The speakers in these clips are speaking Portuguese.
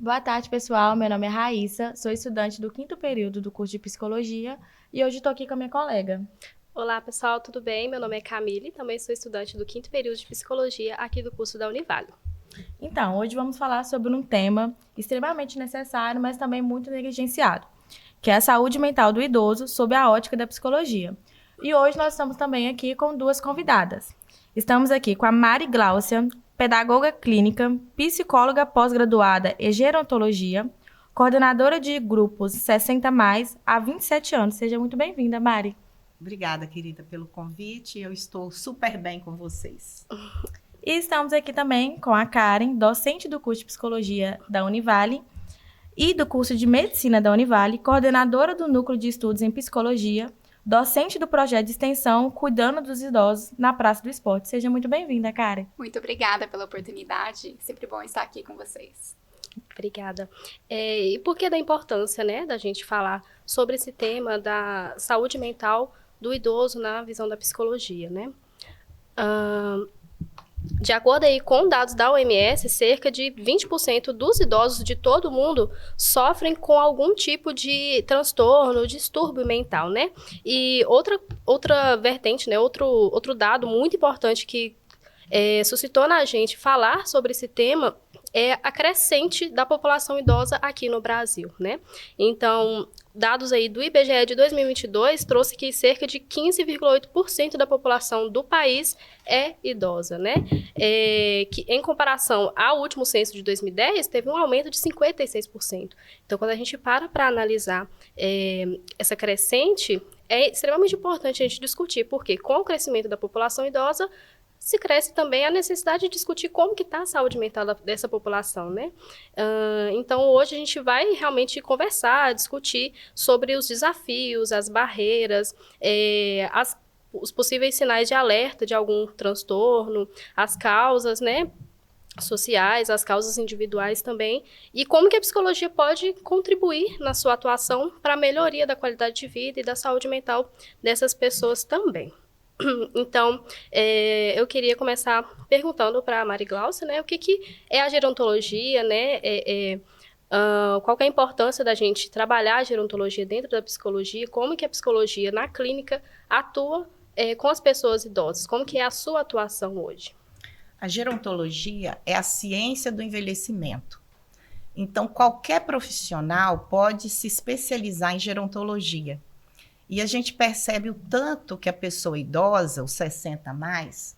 Boa tarde, pessoal. Meu nome é Raíssa, sou estudante do 5º período do curso de Psicologia e hoje estou aqui com a minha colega. Olá, pessoal, tudo bem? Meu nome é Camille, também sou estudante do 5º período de Psicologia aqui do curso da Univale. Então, hoje vamos falar sobre um tema extremamente necessário, mas também muito negligenciado, que é a saúde mental do idoso sob a ótica da psicologia. E hoje nós estamos também aqui com duas convidadas. Estamos aqui com a Mari Gláucia, pedagoga clínica, psicóloga pós-graduada em gerontologia, coordenadora de grupos 60+, há 27 anos. Seja muito bem-vinda, Mari. Obrigada, querida, pelo convite. Eu estou super bem com vocês. E estamos aqui também com a Karen, docente do curso de Psicologia da Univale e do curso de Medicina da Univale, coordenadora do Núcleo de Estudos em Psicologia, docente do projeto de extensão Cuidando dos Idosos na Praça do Esporte. Seja muito bem-vinda, Karen. Muito obrigada pela oportunidade. Sempre bom estar aqui com vocês. Obrigada. E por que da importância, da gente falar sobre esse tema da saúde mental do idoso na visão da psicologia, De acordo aí com dados da OMS, cerca de 20% dos idosos de todo o mundo sofrem com algum tipo de transtorno, distúrbio mental, E outra vertente, outro dado muito importante que suscitou na gente falar sobre esse tema é a crescente da população idosa aqui no Brasil, Então, dados aí do IBGE de 2022 trouxe que cerca de 15,8% da população do país é idosa, que em comparação ao último censo de 2010, teve um aumento de 56%. Então, quando a gente para analisar essa crescente, é extremamente importante a gente discutir, porque com o crescimento da população idosa, se cresce também a necessidade de discutir como que está a saúde mental dessa população, Então, hoje a gente vai realmente conversar, discutir sobre os desafios, as barreiras, os possíveis sinais de alerta de algum transtorno, as causas, sociais, as causas individuais também, e como que a psicologia pode contribuir na sua atuação para a melhoria da qualidade de vida e da saúde mental dessas pessoas também. Então, eu queria começar perguntando para a Mari Gláucia, o que é a gerontologia, qual que é a importância da gente trabalhar a gerontologia dentro da psicologia, como que a psicologia na clínica atua com as pessoas idosas, como que é a sua atuação hoje? A gerontologia é a ciência do envelhecimento. Então, qualquer profissional pode se especializar em gerontologia. E a gente percebe o tanto que a pessoa idosa, os 60+,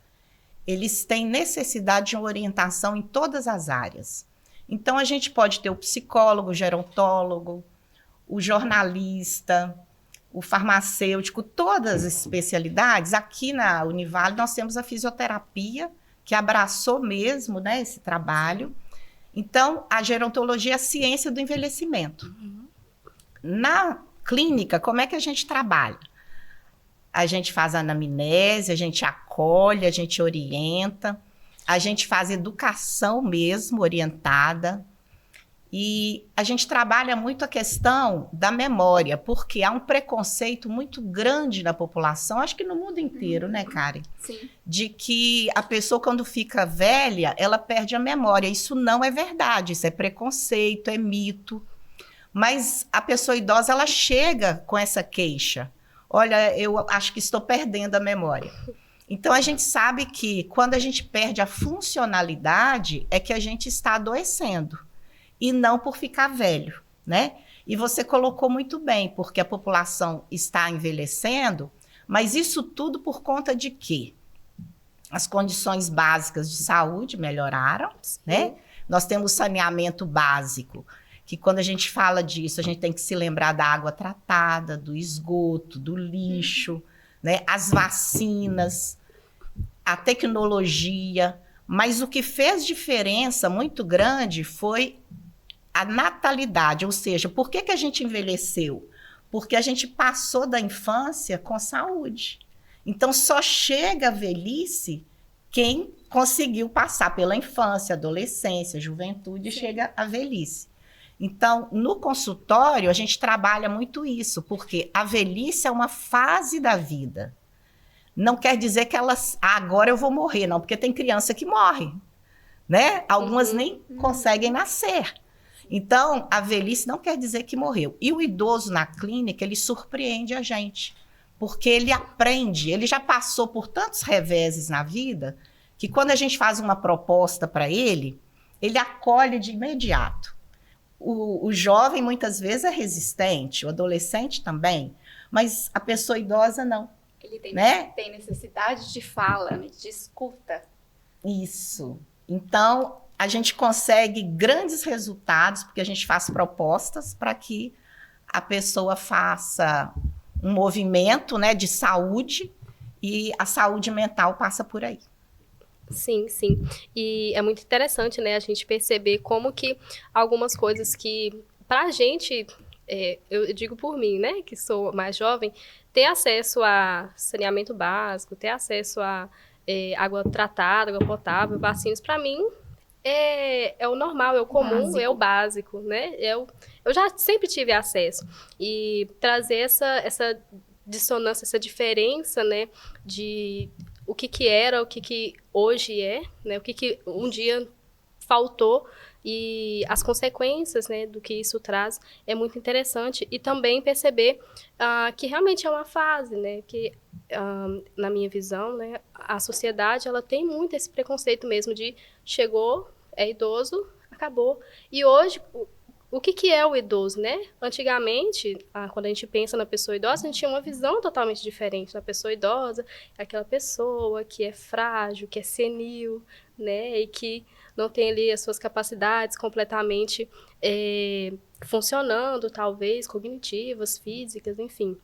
eles têm necessidade de uma orientação em todas as áreas. Então, a gente pode ter o psicólogo, o gerontólogo, o jornalista, o farmacêutico, todas as especialidades. Aqui na Univale, nós temos a fisioterapia, que abraçou mesmo esse trabalho. Então, a gerontologia é a ciência do envelhecimento. Na clínica, como é que a gente trabalha? A gente faz anamnese, a gente acolhe, a gente orienta, a gente faz educação mesmo, orientada, e a gente trabalha muito a questão da memória, porque há um preconceito muito grande na população, acho que no mundo inteiro, Karen? Sim. De que a pessoa, quando fica velha, ela perde a memória. Isso não é verdade, isso é preconceito, é mito. Mas a pessoa idosa, ela chega com essa queixa. Olha, eu acho que estou perdendo a memória. Então, a gente sabe que quando a gente perde a funcionalidade, é que a gente está adoecendo. E não por ficar velho, E você colocou muito bem, porque a população está envelhecendo, mas isso tudo por conta de quê? As condições básicas de saúde melhoraram, Nós temos saneamento básico, que quando a gente fala disso, a gente tem que se lembrar da água tratada, do esgoto, do lixo, as vacinas, a tecnologia. Mas o que fez diferença muito grande foi a natalidade, ou seja, por que a gente envelheceu? Porque a gente passou da infância com saúde. Então, só chega a velhice quem conseguiu passar pela infância, adolescência, juventude, chega à velhice. Então, no consultório, a gente trabalha muito isso, porque a velhice é uma fase da vida. Não quer dizer que agora eu vou morrer, não, porque tem criança que morre, Algumas nem conseguem nascer. Então, a velhice não quer dizer que morreu. E o idoso na clínica, ele surpreende a gente, porque ele aprende, ele já passou por tantos reveses na vida, que quando a gente faz uma proposta para ele, ele acolhe de imediato. O jovem, muitas vezes, é resistente, o adolescente também, mas a pessoa idosa não. Ele tem, né? tem necessidade de fala, né, de escuta. Isso. Então, a gente consegue grandes resultados, porque a gente faz propostas para que a pessoa faça um movimento, né, de saúde, e a saúde mental passa por aí. Sim, sim. E é muito interessante, né, a gente perceber como que algumas coisas que, pra gente, eu digo por mim, né, que sou mais jovem, ter acesso a saneamento básico, ter acesso a água tratada, água potável, vacinas, pra mim, é o normal, é o comum, Básico. é o básico, né? Eu já sempre tive acesso. E trazer essa dissonância, essa diferença, né, de o que era, o que hoje é, né, o que um dia faltou e as consequências, né, do que isso traz é muito interessante. E também perceber que realmente é uma fase, né, que na minha visão, né, a sociedade ela tem muito esse preconceito mesmo de chegou, é idoso, acabou. E hoje, o que é o idoso, né? Antigamente, quando a gente pensa na pessoa idosa, a gente tinha uma visão totalmente diferente da pessoa idosa, aquela pessoa que é frágil, que é senil, né? E que não tem ali as suas capacidades completamente funcionando, talvez, cognitivas, físicas, enfim.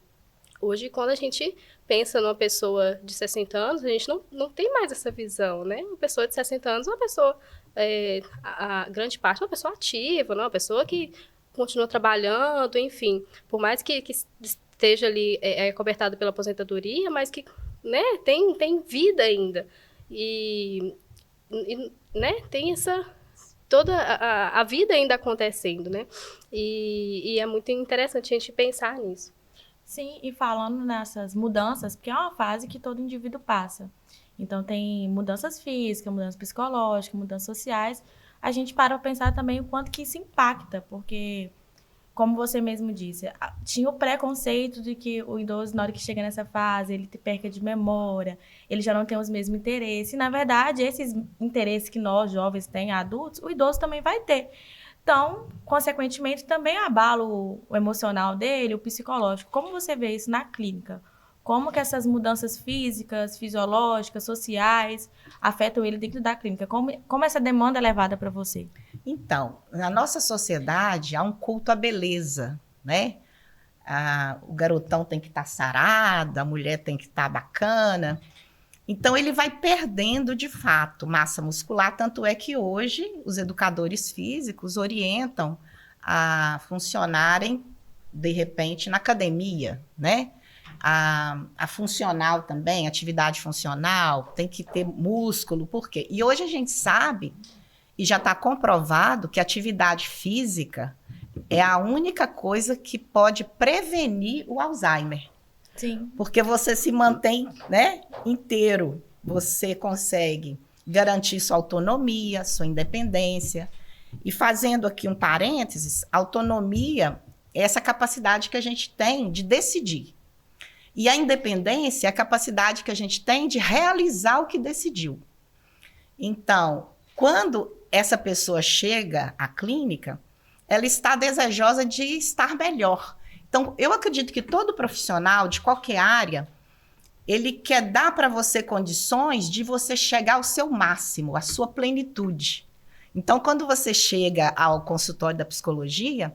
Hoje, quando a gente pensa numa pessoa de 60 anos, a gente não tem mais essa visão, né? Uma pessoa de 60 anos é uma pessoa, a grande parte, é uma pessoa ativa, né? Uma pessoa que continua trabalhando, enfim. Por mais que esteja ali cobertado pela aposentadoria, mas que, né, tem vida ainda. E né, tem toda a vida ainda acontecendo, né? E é muito interessante a gente pensar nisso. Sim, e falando nessas mudanças, porque é uma fase que todo indivíduo passa. Então, tem mudanças físicas, mudanças psicológicas, mudanças sociais. A gente para pensar também o quanto que isso impacta, porque, como você mesmo disse, tinha o preconceito de que o idoso, na hora que chega nessa fase, ele perca de memória, ele já não tem os mesmos interesses. E, na verdade, esses interesses que nós, jovens, temos, adultos, o idoso também vai ter. Então, consequentemente, também abala o emocional dele, o psicológico. Como você vê isso na clínica? Como que essas mudanças físicas, fisiológicas, sociais afetam ele dentro da clínica? Como essa demanda é levada para você? Então, na nossa sociedade, há um culto à beleza, né? O garotão tem que estar sarado, a mulher tem que estar bacana. Então, ele vai perdendo, de fato, massa muscular, tanto é que hoje os educadores físicos orientam a funcionarem, de repente, na academia, né? A funcional também, atividade funcional, tem que ter músculo, por quê? E hoje a gente sabe, e já está comprovado, que a atividade física é a única coisa que pode prevenir o Alzheimer. Sim. Porque você se mantém, né, inteiro, você consegue garantir sua autonomia, sua independência. E fazendo aqui um parênteses, autonomia é essa capacidade que a gente tem de decidir. E a independência é a capacidade que a gente tem de realizar o que decidiu. Então, quando essa pessoa chega à clínica, ela está desejosa de estar melhor. Então, eu acredito que todo profissional de qualquer área, ele quer dar para você condições de você chegar ao seu máximo, à sua plenitude. Então, quando você chega ao consultório da psicologia,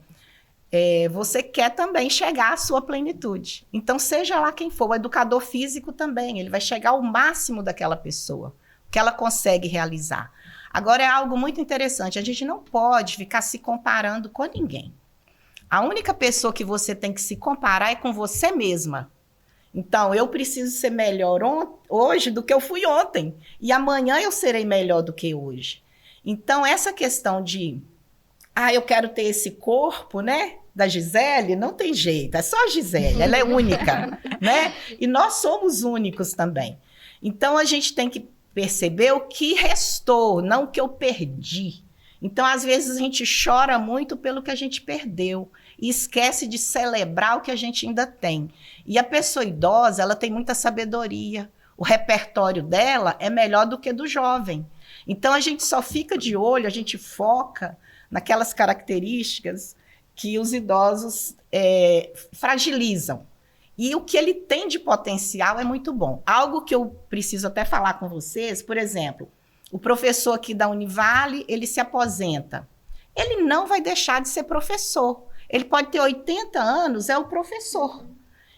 você quer também chegar à sua plenitude. Então, seja lá quem for, o educador físico também, ele vai chegar ao máximo daquela pessoa, o que ela consegue realizar. Agora, é algo muito interessante, a gente não pode ficar se comparando com ninguém. A única pessoa que você tem que se comparar é com você mesma. Então, eu preciso ser melhor hoje do que eu fui ontem. E amanhã eu serei melhor do que hoje. Então, essa questão de... eu quero ter esse corpo, né? Da Gisele, não tem jeito. É só a Gisele, ela é única, né? E nós somos únicos também. Então, a gente tem que perceber o que restou, não o que eu perdi. Então, às vezes, a gente chora muito pelo que a gente perdeu e esquece de celebrar o que a gente ainda tem. E a pessoa idosa, ela tem muita sabedoria. O repertório dela é melhor do que do jovem. Então, a gente só fica de olho, a gente foca naquelas características que os idosos fragilizam. E o que ele tem de potencial é muito bom. Algo que eu preciso até falar com vocês, por exemplo, o professor aqui da Univale, ele se aposenta. Ele não vai deixar de ser professor. Ele pode ter 80 anos, é o professor.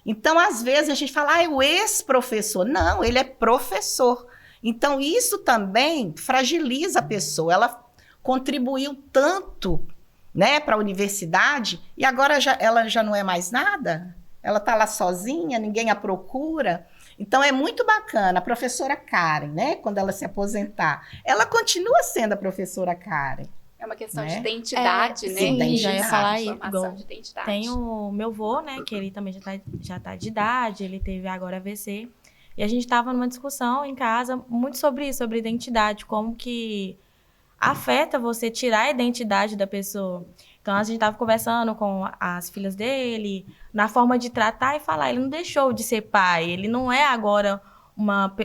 Então, às vezes, a gente fala, é o ex-professor. Não, ele é professor. Então, isso também fragiliza a pessoa. Ela contribuiu tanto, né, para a universidade e agora ela já não é mais nada? Ela está lá sozinha, ninguém a procura. Então, é muito bacana. A professora Karen, né, quando ela se aposentar, ela continua sendo a professora Karen. É uma questão de Né? identidade, né? Sim, já ia falar aí, Formação igual de identidade. tem o meu avô, né, que ele também já tá de idade, ele teve agora AVC. E a gente estava numa discussão em casa muito sobre isso, sobre identidade, como que afeta você tirar a identidade da pessoa. Então, a gente estava conversando com as filhas dele, na forma de tratar e falar. Ele não deixou de ser pai, ele não é agora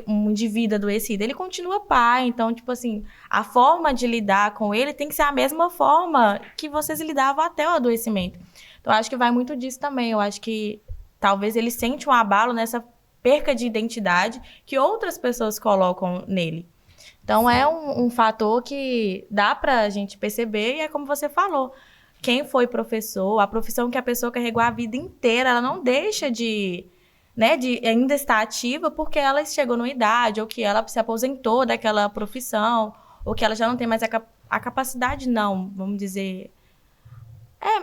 um indivíduo adoecido, ele continua pai. Então, tipo assim, a forma de lidar com ele tem que ser a mesma forma que vocês lidavam até o adoecimento. Então, eu acho que vai muito disso também. Eu acho que talvez ele sente um abalo nessa perca de identidade que outras pessoas colocam nele. Então, é um fator que dá pra gente perceber e é como você falou. Quem foi professor, a profissão que a pessoa carregou a vida inteira, ela não deixa de ainda estar ativa porque ela chegou numa idade ou que ela se aposentou daquela profissão ou que ela já não tem mais a capacidade, não, vamos dizer...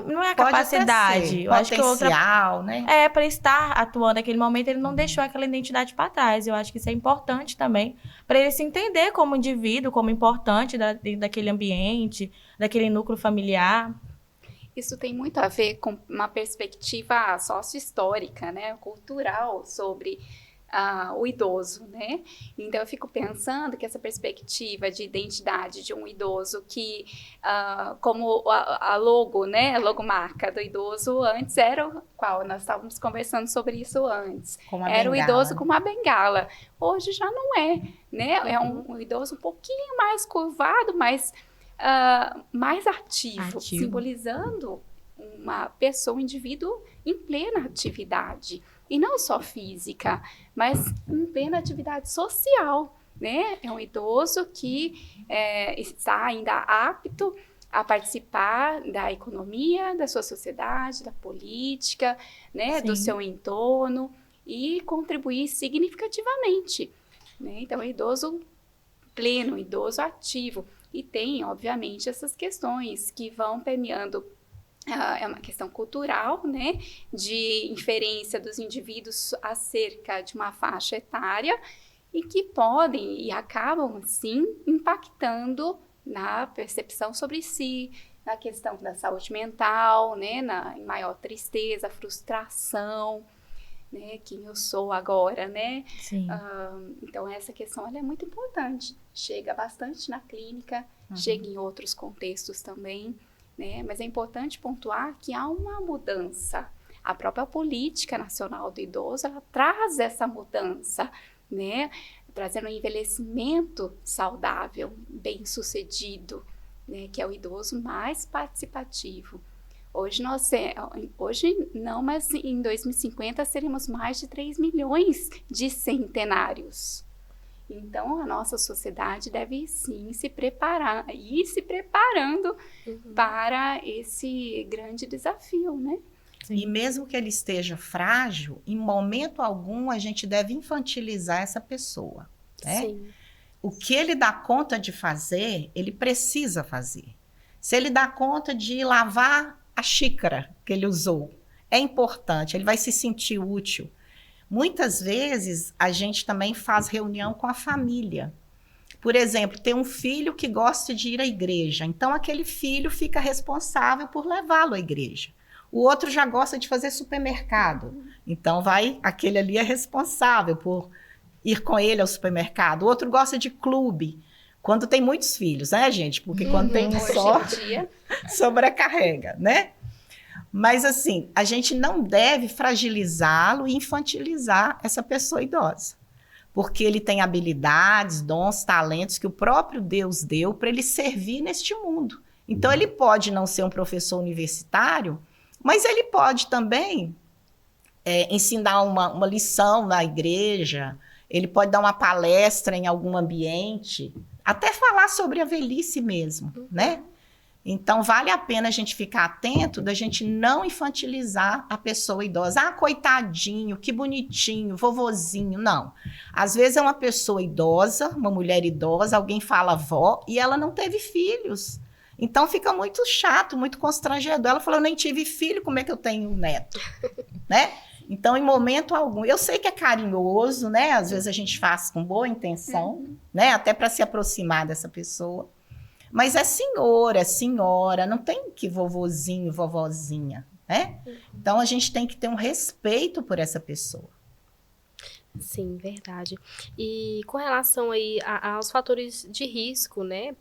não é a Pode capacidade. até ser, Eu acho que potencial, né? para estar atuando naquele momento, ele não deixou aquela identidade para trás. Eu acho que isso é importante também, para ele se entender como indivíduo, como importante daquele ambiente, daquele núcleo familiar. Isso tem muito a ver com uma perspectiva sócio-histórica, né, cultural sobre o idoso, né? Então, eu fico pensando que essa perspectiva de identidade de um idoso que, como a logo, né, a logomarca do idoso antes era qual? Nós estávamos conversando sobre isso antes. Era o idoso com uma bengala. Hoje já não é, né? É um idoso um pouquinho mais curvado, mais ativo, simbolizando uma pessoa, um indivíduo em plena atividade. E não só física, mas em plena atividade social, né? É um idoso que está ainda apto a participar da economia, da sua sociedade, da política, né? Do seu entorno e contribuir significativamente, né? Então, é um idoso pleno, um idoso ativo. E tem, obviamente, essas questões que vão permeando. É uma questão cultural, né, de inferência dos indivíduos acerca de uma faixa etária e que podem e acabam, sim, impactando na percepção sobre si, na questão da saúde mental, né, em maior tristeza, frustração, né, quem eu sou agora, né? Sim. Então, essa questão ela é muito importante. Chega bastante na clínica, chega em outros contextos também, né? Mas é importante pontuar que há uma mudança. A própria política nacional do idoso, ela traz essa mudança, né? Trazendo um envelhecimento saudável, bem-sucedido, né? Que é o idoso mais participativo. Hoje não, mas em 2050 seremos mais de 3 milhões de centenários. Então, a nossa sociedade deve, sim, se preparar e ir se preparando para esse grande desafio, né? Sim. E mesmo que ele esteja frágil, em momento algum a gente deve infantilizar essa pessoa, né? Sim. O que ele dá conta de fazer, ele precisa fazer. Se ele dá conta de lavar a xícara que ele usou, é importante, ele vai se sentir útil. Muitas vezes, a gente também faz reunião com a família. Por exemplo, tem um filho que gosta de ir à igreja, então aquele filho fica responsável por levá-lo à igreja. O outro já gosta de fazer supermercado, então aquele ali é responsável por ir com ele ao supermercado. O outro gosta de clube. Quando tem muitos filhos, né, gente? Porque quando tem um Hoje só, em dia, sobrecarrega, né? Mas, assim, a gente não deve fragilizá-lo e infantilizar essa pessoa idosa. Porque ele tem habilidades, dons, talentos que o próprio Deus deu para ele servir neste mundo. Então, ele pode não ser um professor universitário, mas ele pode também ensinar uma lição na igreja, ele pode dar uma palestra em algum ambiente, até falar sobre a velhice mesmo, né? Então, vale a pena a gente ficar atento da gente não infantilizar a pessoa idosa. Ah, coitadinho, que bonitinho, vovozinho. Não. Às vezes é uma pessoa idosa, uma mulher idosa, alguém fala vó, e ela não teve filhos. Então, fica muito chato, muito constrangedor. Ela falou, eu nem tive filho, como é que eu tenho um neto? Né? Então, em momento algum, eu sei que é carinhoso, né? Às vezes a gente faz com boa intenção, né? Até para se aproximar dessa pessoa. Mas é senhora, não tem que vovozinho, vovozinha, né? Então, a gente tem que ter um respeito por essa pessoa. Sim, verdade. E com relação aí aos fatores de risco, né?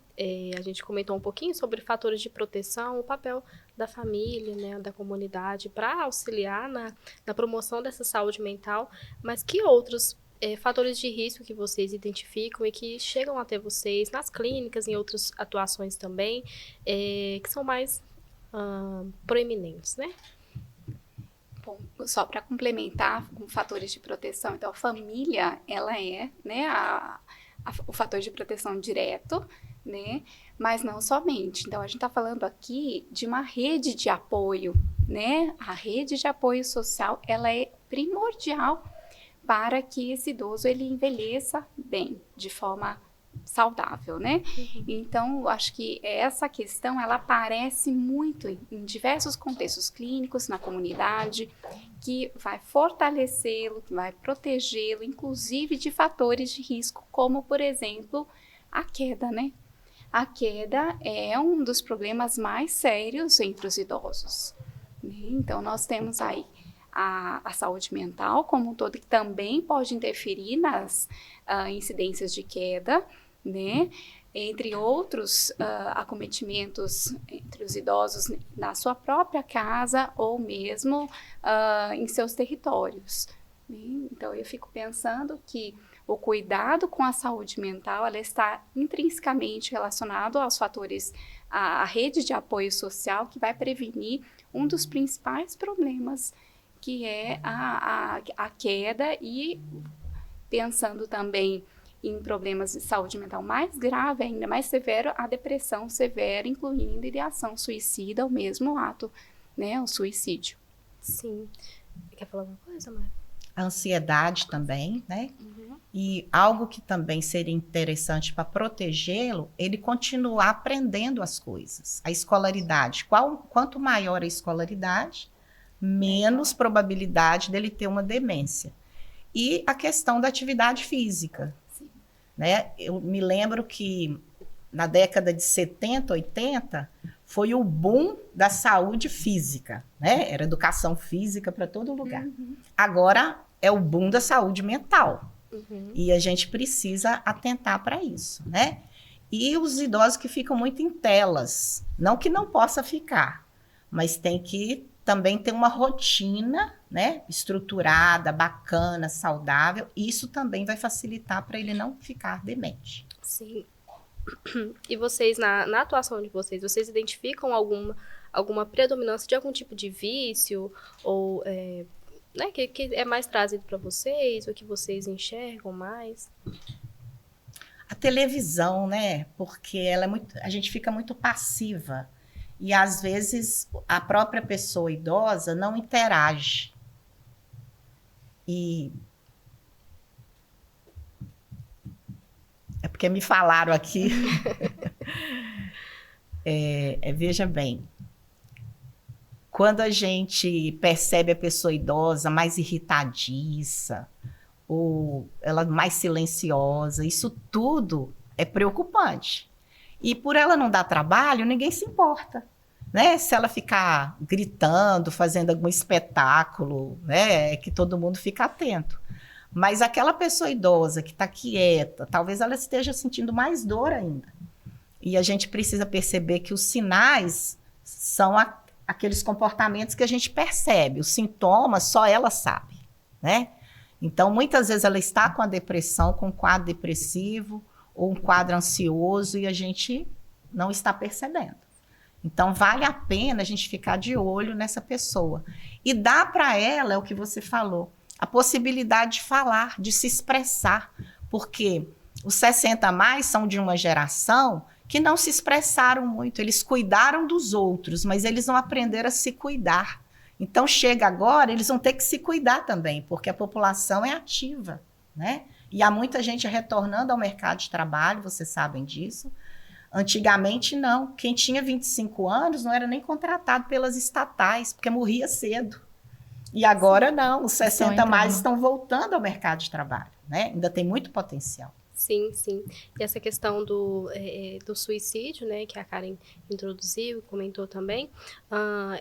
A gente comentou um pouquinho sobre fatores de proteção, o papel da família, né, da comunidade para auxiliar na promoção dessa saúde mental, mas que outros fatores de risco que vocês identificam e que chegam até vocês nas clínicas, em outras atuações também, que são mais proeminentes, né? bom, só para complementar com fatores de proteção, então a família, ela é, né, o fator de proteção direto, né, mas não somente. Então, a gente está falando aqui de uma rede de apoio, né, a rede de apoio social, ela é primordial para que esse idoso, ele envelheça bem, de forma saudável, né? Então, acho que essa questão, ela aparece muito em diversos contextos clínicos, na comunidade, que vai fortalecê-lo, que vai protegê-lo, inclusive de fatores de risco, como, por exemplo, a queda, né? A queda é um dos problemas mais sérios entre os idosos, né? Então, nós temos aí a saúde mental como um todo, que também pode interferir nas incidências de queda, né? Entre outros acometimentos entre os idosos na sua própria casa ou mesmo em seus territórios, né? Então, eu fico pensando que o cuidado com a saúde mental, ela está intrinsecamente relacionado aos fatores, à rede de apoio social, que vai prevenir um dos principais problemas, que é a queda, e pensando também em problemas de saúde mental mais grave, ainda mais severo, a depressão severa, incluindo ideação suicida, ou mesmo o ato, né, o suicídio. Sim. Quer falar alguma coisa, Mari? A ansiedade também, né? E algo que também seria interessante para protegê-lo, ele continuar aprendendo as coisas. A escolaridade. Quanto maior a escolaridade, menos probabilidade dele ter uma demência. E a questão da atividade física, né? Eu me lembro que na década de 70, 80, foi o boom da saúde física, né? Era educação física para todo lugar. Agora é o boom da saúde mental. E a gente precisa atentar para isso, né? E os idosos que ficam muito em telas, não que não possa ficar, mas tem que também ter uma rotina, né, estruturada, bacana, saudável. Isso também vai facilitar para ele não ficar demente. Sim. E vocês, na atuação de vocês, vocês identificam alguma predominância de algum tipo de vício, ou né, que é mais trazido para vocês, ou que vocês enxergam mais? A televisão, né, porque a gente fica muito passiva. E, às vezes, a própria pessoa idosa não interage. E é porque me falaram aqui. Veja bem, quando a gente percebe a pessoa idosa mais irritadiça, ou ela mais silenciosa, isso tudo é preocupante. E por ela não dar trabalho, ninguém se importa, né? Se ela ficar gritando, fazendo algum espetáculo, né? Que todo mundo fica atento. Mas aquela pessoa idosa que está quieta, talvez ela esteja sentindo mais dor ainda. E a gente precisa perceber que os sinais são aqueles comportamentos que a gente percebe. Os sintomas só ela sabe, né? Então, muitas vezes ela está com a depressão, com um quadro depressivo ou um quadro ansioso e a gente não está percebendo. Então, vale a pena a gente ficar de olho nessa pessoa. E dá para ela, é o que você falou, a possibilidade de falar, de se expressar. Porque os 60 a mais são de uma geração que não se expressaram muito. Eles cuidaram dos outros, mas eles não aprenderam a se cuidar. Então, chega agora, eles vão ter que se cuidar também, porque a população é ativa, né? E há muita gente retornando ao mercado de trabalho, vocês sabem disso. Antigamente, não. Quem tinha 25 anos não era nem contratado pelas estatais, porque morria cedo. E agora não, os 60 mais estão voltando ao mercado de trabalho, né? Ainda tem muito potencial. Sim, sim. E essa questão do suicídio, né, que a Karen introduziu e comentou também,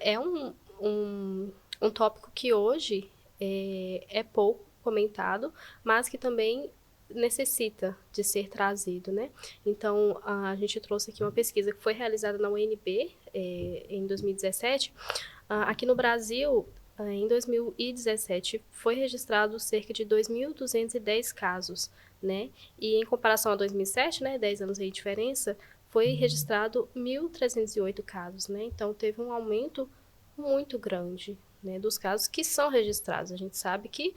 é um tópico que hoje é pouco comentado, mas que também necessita de ser trazido, né? Então, a gente trouxe aqui uma pesquisa que foi realizada na UNB em 2017. Aqui no Brasil, em 2017, foi registrado cerca de 2.210 casos, né? E em comparação a 2007, né, 10 anos aí de diferença, foi registrado 1.308 casos, né? Então, teve um aumento muito grande, né, dos casos que são registrados. A gente sabe que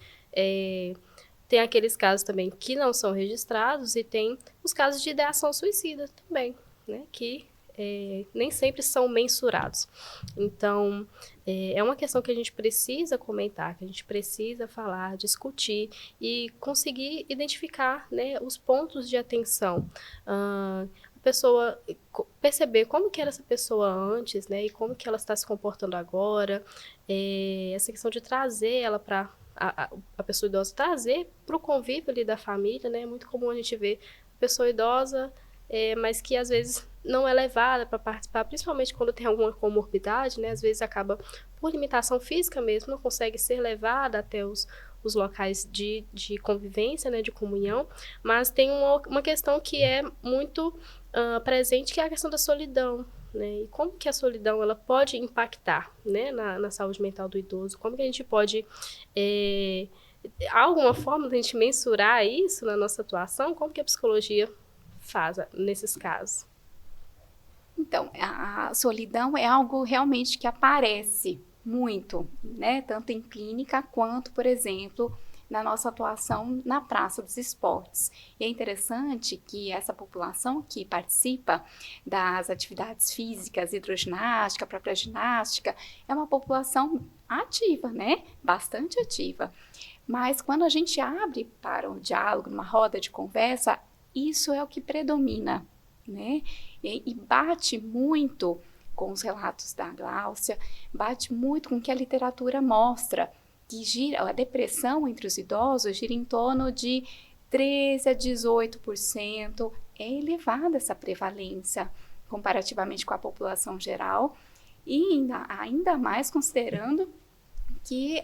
tem aqueles casos também que não são registrados e tem os casos de ideação suicida também, né, que nem sempre são mensurados. Então, é uma questão que a gente precisa comentar, que a gente precisa falar, discutir e conseguir identificar, né, os pontos de atenção. A pessoa perceber como que era essa pessoa antes, né, e como que ela está se comportando agora. Essa questão de trazer ela para a pessoa idosa, trazer para o convívio ali da família, né? É muito comum a gente ver a pessoa idosa, mas que às vezes não é levada para participar, principalmente quando tem alguma comorbidade, né? Às vezes acaba, por limitação física mesmo, não consegue ser levada até os locais de convivência, né? De comunhão, mas tem uma questão que é muito presente, que é a questão da solidão, né? E como que a solidão ela pode impactar, né, na saúde mental do idoso? Como que a gente pode, há alguma forma de a gente mensurar isso na nossa atuação? Como que a psicologia faz nesses casos? Então, a solidão é algo realmente que aparece muito, né? Tanto em clínica quanto, por exemplo, na nossa atuação na Praça dos Esportes. E é interessante que essa população que participa das atividades físicas, hidroginástica, própria ginástica, é uma população ativa, né? Bastante ativa. Mas quando a gente abre para o diálogo, numa roda de conversa, isso é o que predomina, né? E bate muito com os relatos da Gláucia, bate muito com o que a literatura mostra, que gira, a depressão entre os idosos gira em torno de 13% a 18%. É elevada essa prevalência comparativamente com a população geral, e ainda mais considerando que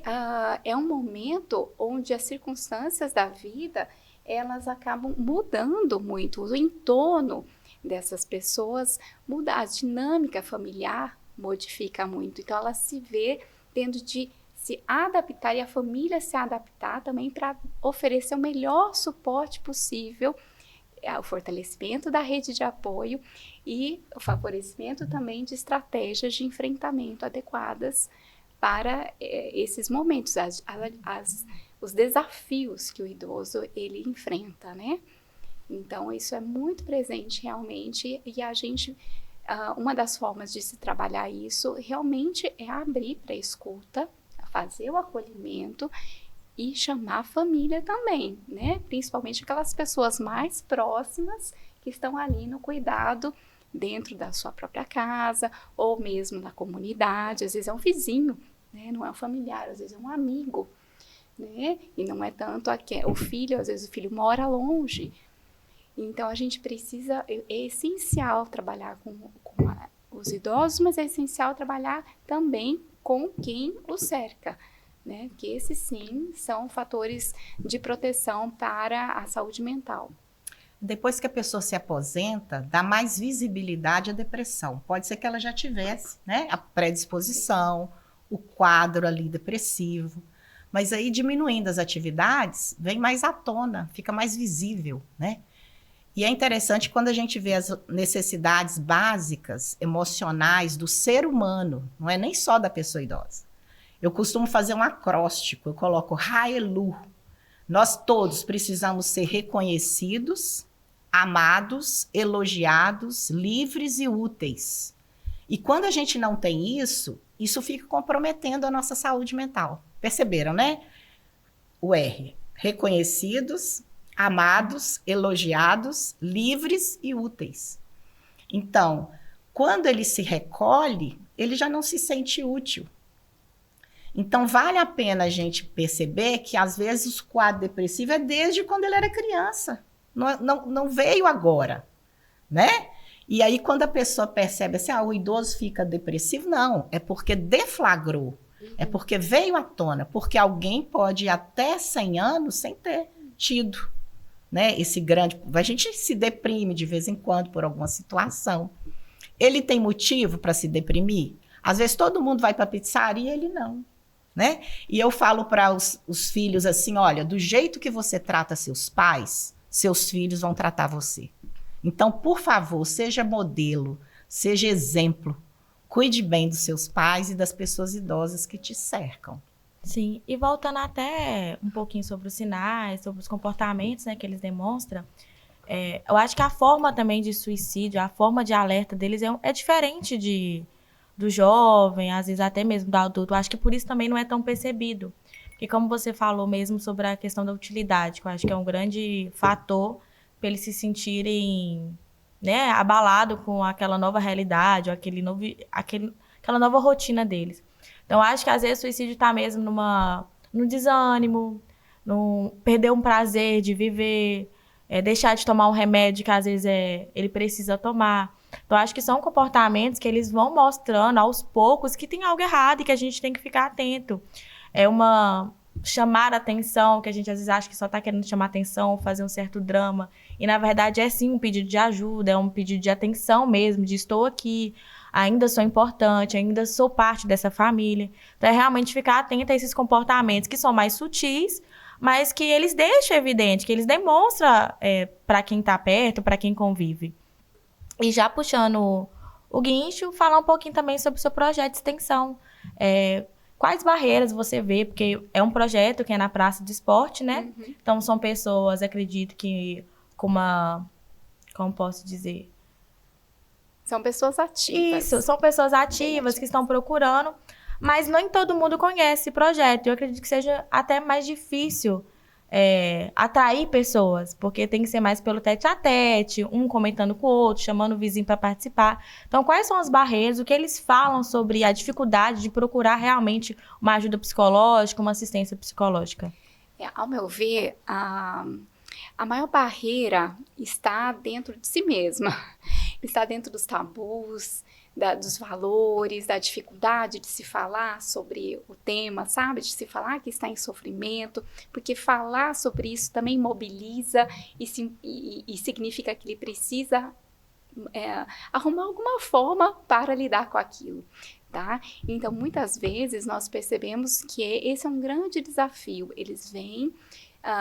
é um momento onde as circunstâncias da vida elas acabam mudando muito, o entorno dessas pessoas muda, a dinâmica familiar modifica muito, então ela se vê tendo de se adaptar e a família se adaptar também para oferecer o melhor suporte possível, o fortalecimento da rede de apoio e o favorecimento também de estratégias de enfrentamento adequadas para esses momentos, os desafios que o idoso ele enfrenta, né? Então, isso é muito presente realmente e a gente, uma das formas de se trabalhar isso realmente é abrir para a escuta, fazer o acolhimento e chamar a família também, né? Principalmente aquelas pessoas mais próximas que estão ali no cuidado dentro da sua própria casa ou mesmo na comunidade. Às vezes é um vizinho, né? Não é um familiar, às vezes é um amigo, né? E não é tanto o filho, às vezes o filho mora longe. Então a gente precisa, é essencial trabalhar com os idosos, mas é essencial trabalhar também com quem o cerca, né? Que esses sim são fatores de proteção para a saúde mental. Depois que a pessoa se aposenta, dá mais visibilidade à depressão. Pode ser que ela já tivesse, né, a predisposição, o quadro ali depressivo. Mas aí, diminuindo as atividades, vem mais à tona, fica mais visível, né? E é interessante quando a gente vê as necessidades básicas, emocionais do ser humano, não é nem só da pessoa idosa. Eu costumo fazer um acróstico, eu coloco RAELU. Nós todos precisamos ser reconhecidos, amados, elogiados, livres e úteis. E quando a gente não tem isso, isso fica comprometendo a nossa saúde mental. Perceberam, né? O R. Reconhecidos, amados, elogiados, livres e úteis. Então, quando ele se recolhe, ele já não se sente útil. Então, vale a pena a gente perceber que, às vezes, o quadro depressivo é desde quando ele era criança. Não veio agora, né? E aí, quando a pessoa percebe assim, o idoso fica depressivo, não, é porque deflagrou, é porque veio à tona, porque alguém pode ir até 100 anos sem ter tido, né, esse grande... A gente se deprime de vez em quando por alguma situação. Ele tem motivo para se deprimir? Às vezes todo mundo vai para a pizzaria, ele não, né? E eu falo para os filhos assim, olha, do jeito que você trata seus pais, seus filhos vão tratar você. Então, por favor, seja modelo, seja exemplo. Cuide bem dos seus pais e das pessoas idosas que te cercam. Sim, e voltando até um pouquinho sobre os sinais, sobre os comportamentos, né, que eles demonstram, eu acho que a forma também de suicídio, a forma de alerta deles é diferente do jovem, às vezes até mesmo do adulto. Eu acho que por isso também não é tão percebido. Porque como você falou mesmo sobre a questão da utilidade, que eu acho que é um grande fator para eles se sentirem, né, abalados com aquela nova realidade, ou aquela nova rotina deles. Então, acho que às vezes o suicídio está mesmo num desânimo, perder um prazer de viver, deixar de tomar um remédio que às vezes ele precisa tomar. Então, acho que são comportamentos que eles vão mostrando aos poucos que tem algo errado e que a gente tem que ficar atento. Chamar a atenção, que a gente às vezes acha que só está querendo chamar atenção, fazer um certo drama. E, na verdade, é sim um pedido de ajuda, é um pedido de atenção mesmo, de estou aqui, ainda sou importante, ainda sou parte dessa família. Então, é realmente ficar atento a esses comportamentos que são mais sutis, mas que eles deixam evidente, que eles demonstram para quem está perto, para quem convive. E já puxando o guincho, falar um pouquinho também sobre o seu projeto de extensão. Quais barreiras você vê? Porque é um projeto que é na praça de esporte, né? Uhum. Então, são pessoas, acredito que com uma... Como posso dizer? São pessoas ativas. Isso, são pessoas ativas que estão procurando, mas nem todo mundo conhece esse projeto. Eu acredito que seja até mais difícil atrair pessoas, porque tem que ser mais pelo tete-a-tete, um comentando com o outro, chamando o vizinho para participar. Então, quais são as barreiras, o que eles falam sobre a dificuldade de procurar realmente uma ajuda psicológica, uma assistência psicológica? Ao meu ver, a maior barreira está dentro de si mesma, está dentro dos tabus, dos valores, da dificuldade de se falar sobre o tema, sabe? De se falar que está em sofrimento, porque falar sobre isso também mobiliza e significa que ele precisa arrumar alguma forma para lidar com aquilo. Tá? Então, muitas vezes, nós percebemos que esse é um grande desafio. Eles vêm,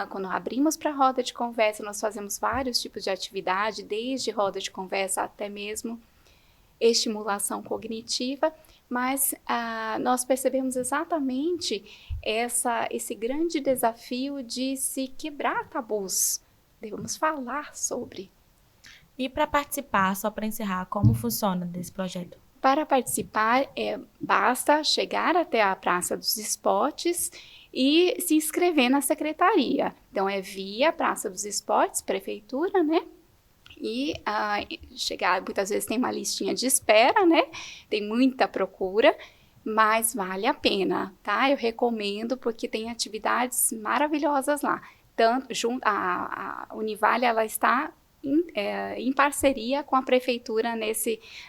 quando abrimos para a roda de conversa, nós fazemos vários tipos de atividade, desde roda de conversa até mesmo estimulação cognitiva, mas nós percebemos exatamente esse grande desafio de se quebrar tabus. Devemos falar sobre. E para participar, só para encerrar, como funciona desse projeto? Para participar, basta chegar até a Praça dos Esportes e se inscrever na secretaria. Então, é via Praça dos Esportes, Prefeitura, né? E chegar, muitas vezes tem uma listinha de espera, né? Tem muita procura, mas vale a pena, tá? Eu recomendo porque tem atividades maravilhosas lá. Tanto, a Univale, ela está em parceria com a Prefeitura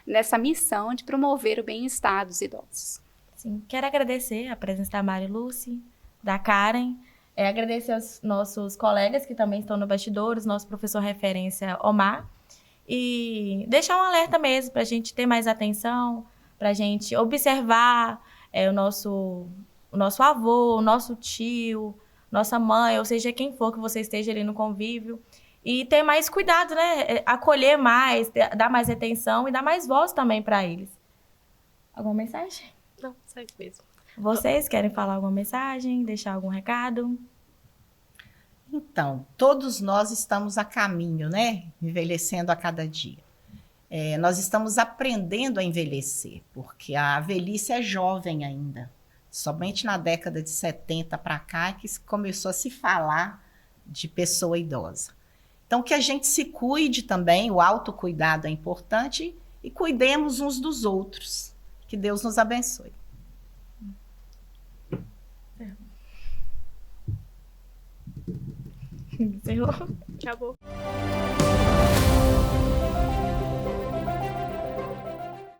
nessa missão de promover o bem-estar dos idosos. Sim, quero agradecer a presença da Mari Lucy, da Karen, agradecer aos nossos colegas que também estão no bastidores, nosso professor referência Omar, e deixar um alerta mesmo para a gente ter mais atenção, para a gente observar o nosso avô, o nosso tio, nossa mãe, ou seja, quem for que você esteja ali no convívio, e ter mais cuidado, né? Acolher mais, dar mais atenção e dar mais voz também para eles. Alguma mensagem? Não, segue mesmo. Vocês querem falar alguma mensagem, deixar algum recado? Então, todos nós estamos a caminho, né? Envelhecendo a cada dia. Nós estamos aprendendo a envelhecer, porque a velhice é jovem ainda. Somente na década de 70 para cá é que começou a se falar de pessoa idosa. Então, que a gente se cuide também, o autocuidado é importante, e cuidemos uns dos outros. Que Deus nos abençoe. Encerrou? Acabou.